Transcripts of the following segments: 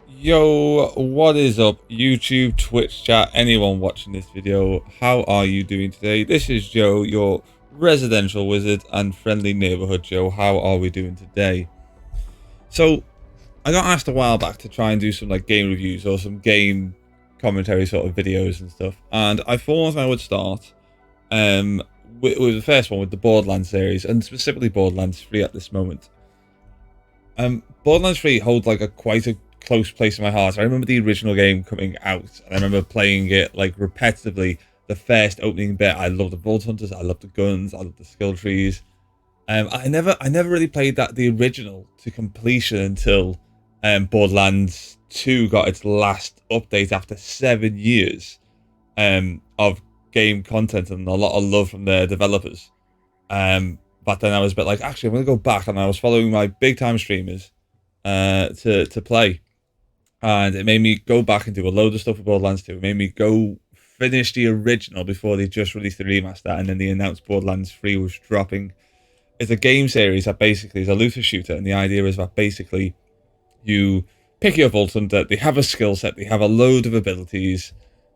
Yo, what is up, YouTube, Twitch chat, anyone watching this video? How are you doing today? This is Joe, your residential wizard and friendly neighborhood Joe. How are we doing today? So, I got asked a while back to try and do some like game reviews or some game commentary sort of videos and stuff, and I thought I would start with the first one with the Borderlands series, and specifically Borderlands 3 at this moment. Borderlands 3 holds like quite a close place in my heart. I remember the original game coming out, and I remember playing it like repetitively. The first opening bit, I loved the Vault Hunters, I loved the guns, I loved the skill trees. I never really played the original to completion until Borderlands 2 got its last update after 7 years of game content and a lot of love from the developers. But then I was a bit like, actually, I'm going to go back, and I was following my big time streamers to play. And it made me go back and do a load of stuff with Borderlands 2. It made me go finish the original before they just released the remaster, and then they announced Borderlands 3 was dropping. It's a game series that basically is a looter shooter, and the idea is that basically you pick your Vault Hunter, they have a skill set, they have a load of abilities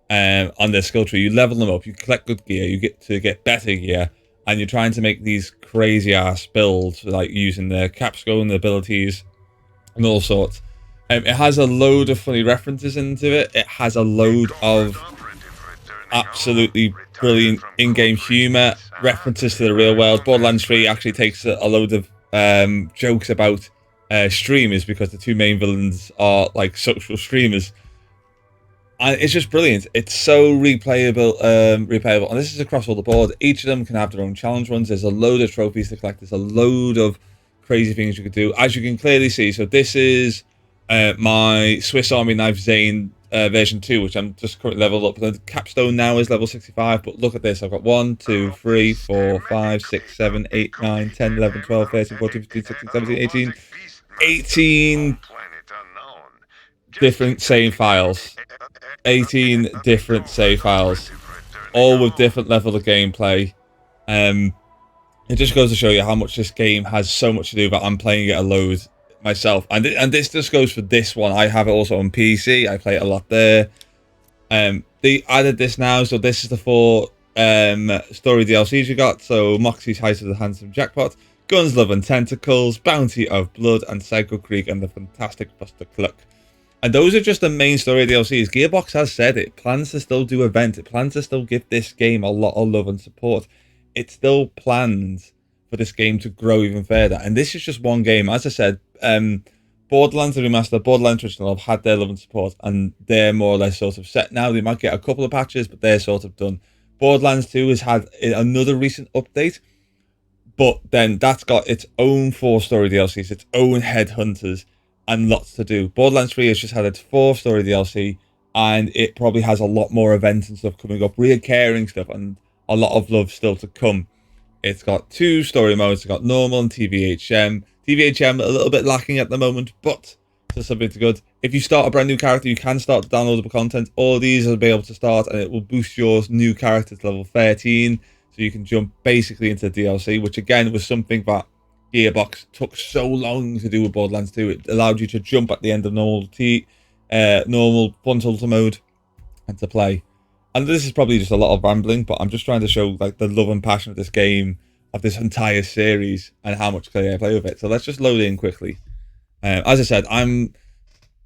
on their skill tree, you level them up, you collect good gear, you get to get better gear, and you're trying to make these crazy ass builds, like using their capstone abilities and all sorts. It has a load of funny references into it. It has a load of absolutely brilliant in-game humor, references to the real world. Borderlands 3 actually takes a load of jokes about streamers, because the two main villains are like social streamers. And it's just brilliant. It's so replayable, and this is across all the board. Each of them can have their own challenge runs. There's a load of trophies to collect. There's a load of crazy things you could do, as you can clearly see. So this is my Swiss Army Knife Zane version 2, which I'm just currently leveled up. The capstone now is level 65, but look at this. I've got 1, 2, 3, 4, 5, 6, 7, 8, 9, 10, 11, 12, 13, 14, 15, 16, 17, 18, 18 different save files. 18 different save files, all with different levels of gameplay. It just goes to show you how much this game has so much to do, but I'm playing it a load myself. And this just goes for this one. I have it also on PC. I play it a lot there. They added this now, so this is the 4 story DLCs you got. So Moxie's Heist of the Handsome Jackpot, Guns, Love and Tentacles, Bounty of Blood, and Psycho Creek and the Fantastic Buster Cluck. And those are just the main story DLCs. Gearbox has said it plans to still do events. It plans to still give this game a lot of love and support. It still plans for this game to grow even further. And this is just one game. As I said, Borderlands the Remaster, Borderlands Original have had their love and support, and they're more or less sort of set now. They might get a couple of patches, but they're sort of done. Borderlands 2 has had another recent update, but then that's got its own 4 story DLCs, its own headhunters, and lots to do. Borderlands 3 has just had its 4th story DLC, and it probably has a lot more events and stuff coming up, reoccurring stuff, and a lot of love still to come. It's got 2 story modes. It's got normal and TVHM. TVHM a little bit lacking at the moment, but still something to good. If you start a brand new character, you can start the downloadable content. All these will be able to start, and it will boost your new character to level 13, so you can jump basically into DLC, which again was something that Gearbox took so long to do with Borderlands 2. It allowed you to jump at the end of normal Fun Tilter mode and to play. And this is probably just a lot of rambling, but I'm just trying to show like the love and passion of this game, of this entire series, and how much I play with it. So let's just load in quickly. As I said, I'm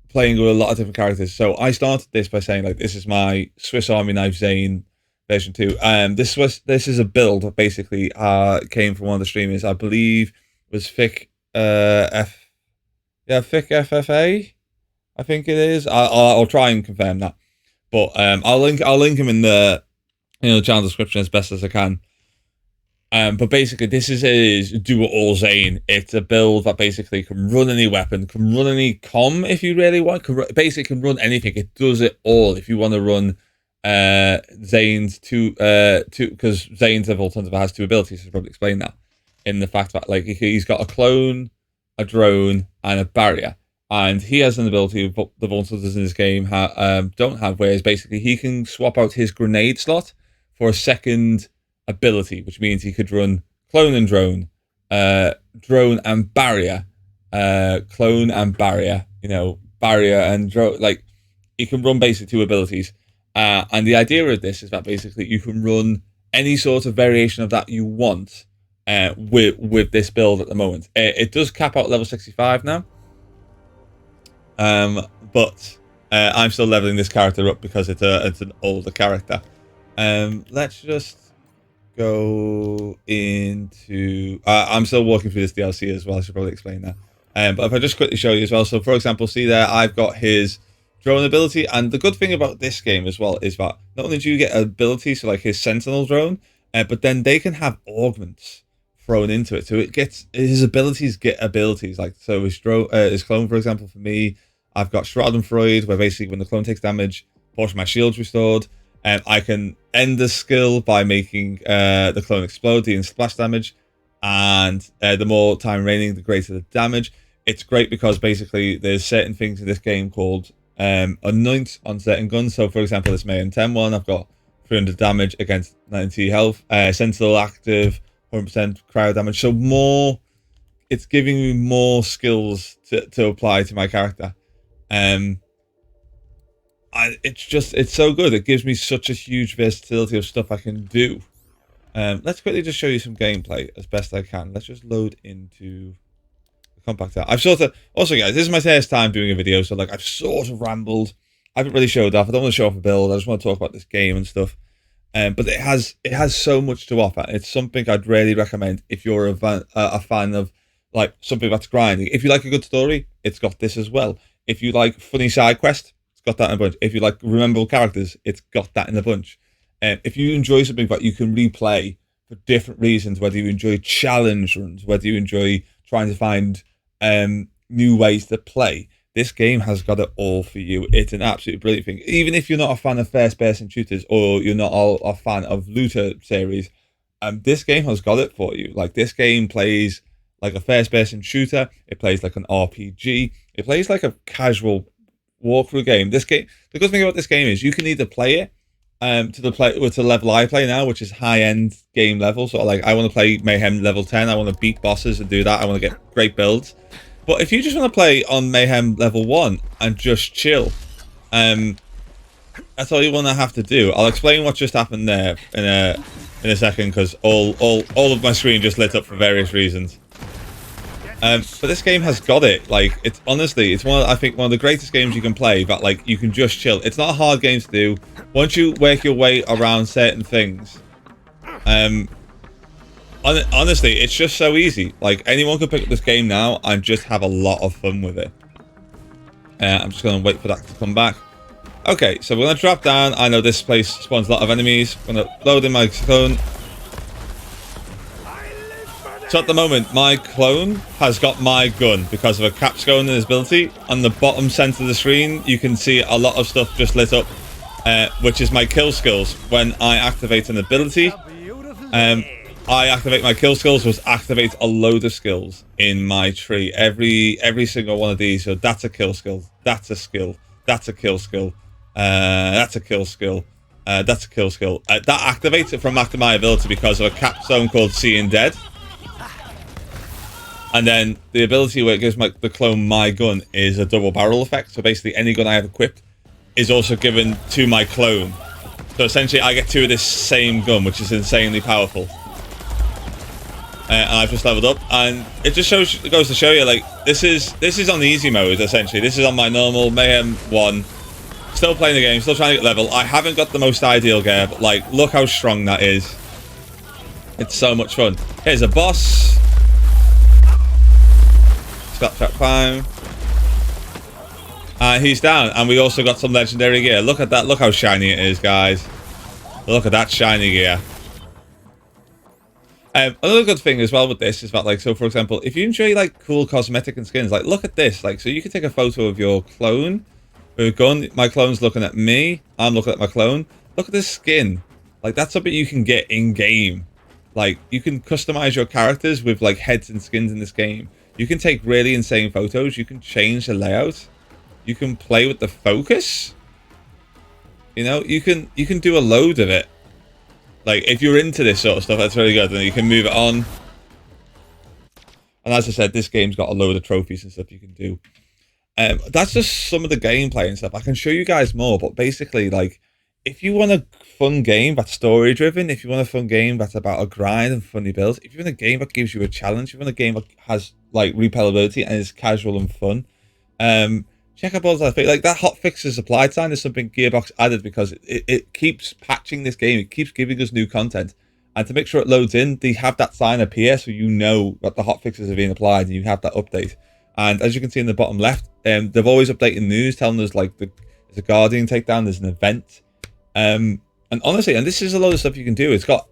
playing with a lot of different characters. So I started this by saying like this is my Swiss Army Knife Zane version 2. This is a build that basically came from one of the streamers. I believe was Fick Fick FFA, I think it is. I'll try and confirm that, but I'll link him in the channel description as best as I can. But basically, this is his do it all Zane. It's a build that basically can run any weapon, can run any comm if you really want. Basically, can run anything. It does it all. If you want to run Zane's two, because Zane's alternative has 2 abilities. So I'll probably explain that in the fact that like he's got a clone, a drone, and a barrier, and he has an ability the vultures in this game don't have, whereas basically he can swap out his grenade slot for a second ability, which means he could run clone and drone, drone and barrier, clone and barrier, barrier and like you can run basically 2 abilities. And the idea of this is that basically you can run any sort of variation of that you want with this build at the moment. It does cap out level 65 now. But I'm still leveling this character up because it's an older character. Let's just go into... I'm still walking through this DLC as well. I should probably explain that. But if I just quickly show you as well. So, for example, see there, I've got his drone ability. And the good thing about this game as well is that not only do you get abilities, so like his Sentinel drone, but then they can have augments thrown into it. So it gets... His abilities get abilities. Like, so his clone, for example, for me, I've got Schadenfreude, where basically when the clone takes damage, a portion of my shield's restored. I can end the skill by making the clone explode, dealing splash damage, and the more time remaining, the greater the damage. It's great because basically there's certain things in this game called anoint on certain guns. So for example, this Mayhem 10 one, I've got 300 damage against 90 health, Sentinel active, 100% cryo damage. So more, it's giving me more skills to apply to my character. It's so good. It gives me such a huge versatility of stuff I can do. Let's quickly just show you some gameplay as best I can. Let's just load into the compactor. I've sort of, also guys, this is my first time doing a video, so like I've sort of rambled. I haven't really showed off. I don't want to show off a build. I just want to talk about this game and stuff. But it has so much to offer. It's something I'd really recommend if you're a fan of like something that's grinding. If you like a good story, it's got this as well. If you like funny side quest, it's got that in a bunch. If you like rememberable characters, it's got that in a bunch. If you enjoy something that you can replay for different reasons, whether you enjoy challenge runs, whether you enjoy trying to find new ways to play, this game has got it all for you. It's an absolutely brilliant thing. Even if you're not a fan of first-person shooters or you're not a fan of looter series, this game has got it for you. Like, this game plays like a first-person shooter. It plays like an RPG. It plays like a casual walkthrough game. This game, the good thing about this game is you can either play it to the level I play now, which is high-end game level. So like, I want to play Mayhem level 10. I want to beat bosses and do that. I want to get great builds. But if you just want to play on Mayhem level 1 and just chill, that's all you want to have to do. I'll explain what just happened there in a second, because all of my screen just lit up for various reasons. But this game has got it. Like, it's honestly, it's I think one of the greatest games you can play, but like you can just chill. It's not a hard game to do. Once you work your way around certain things, honestly, it's just so easy. Like, anyone could pick up this game now and just have a lot of fun with it. I'm just going to wait for that to come back. Okay, so we're going to drop down. I know this place spawns a lot of enemies. I'm going to load in my clone. So at the moment, my clone has got my gun because of a capstone in his ability. On the bottom center of the screen, you can see a lot of stuff just lit up, which is my kill skills. When I activate an ability, I activate my kill skills, which activates a load of skills in my tree. Every single one of these. So that's a kill skill. That's a skill. That's a kill skill. That's a kill skill. That's a kill skill. That activates it from after my ability because of a capstone called Seeing Dead. And then the ability where it gives the clone my gun is a double barrel effect. So basically any gun I have equipped is also given to my clone. So essentially I get 2 of this same gun, which is insanely powerful. And I've just leveled up, and it just goes to show you, like, this is on the easy mode, essentially. This is on my normal Mayhem 1. Still playing the game, still trying to get level. I haven't got the most ideal gear, but like, look how strong that is. It's so much fun. Here's a boss. Snapchat time. And he's down, and we also got some legendary gear. Look at that, look how shiny it is, guys. Look at that shiny gear. Another good thing as well with this is that, like, so for example, if you enjoy like cool cosmetic and skins, like, look at this. Like, so you can take a photo of your clone with a gun. My clone's looking at me. I'm looking at my clone. Look at this skin. Like, that's something you can get in game. Like, you can customize your characters with like heads and skins in this game. You can take really insane photos. You can change the layout. You can play with the focus. You know, you can do a load of it. Like, if you're into this sort of stuff, that's really good. And you can move it on. And as I said, this game's got a load of trophies and stuff you can do. That's just some of the gameplay and stuff. I can show you guys more, but basically, like, if you want a fun game that's story driven, if you want a fun game that's about a grind and funny builds, if you want a game that gives you a challenge, if you want a game that has like replayability and is casual and fun, check out Borderlands 3. Like, that hotfixes applied sign is something Gearbox added because it keeps patching this game. It keeps giving us new content. And to make sure it loads in, they have that sign appear so you know that the hotfixes are being applied and you have that update. And as you can see in the bottom left, they've always updated news telling us like there's a Guardian takedown, there's an event. And honestly, and this is a lot of stuff you can do. It's got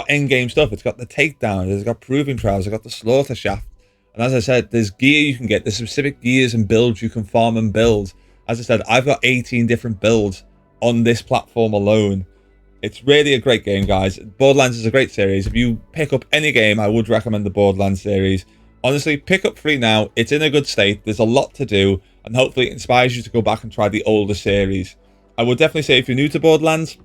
end game stuff. It's got the takedown. It's got proving trials. It's got the slaughter shaft. And as I said, there's gear you can get. There's specific gears and builds you can farm and build. As I said, I've got 18 different builds on this platform alone. It's really a great game, guys. Borderlands is a great series. If you pick up any game, I would recommend the Borderlands series. Honestly, pick up 3 now. It's in a good state. There's a lot to do, and hopefully it inspires you to go back and try the older series. I would definitely say if you're new to Borderlands,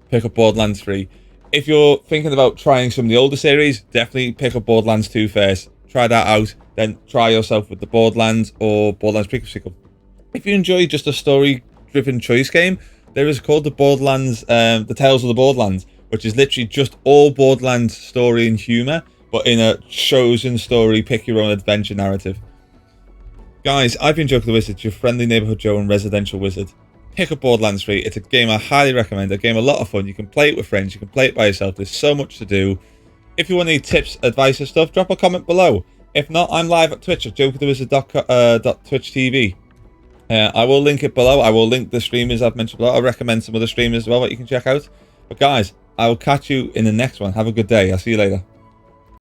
pick up Borderlands 3. If you're thinking about trying some of the older series, definitely pick up Borderlands 2 first. Try that out, then try yourself with the Borderlands or Borderlands Prequel. If you enjoy just a story-driven choice game, there is called the Borderlands, the Tales of the Borderlands, which is literally just all Borderlands story and humour, but in a chosen story, pick your own adventure narrative. Guys, I've been Joekerthewizard, your friendly neighbourhood Joe and residential wizard. Pick up Borderlands 3. It's a game I highly recommend. A game a lot of fun. You can play it with friends. You can play it by yourself. There's so much to do. If you want any tips, advice and stuff, drop a comment below. If not, I'm live at Twitch at joekerthewizard.twitch.tv. I will link it below. I will link the streamers I've mentioned below. I'll recommend some other streamers as well that you can check out. But guys, I will catch you in the next one. Have a good day. I'll see you later.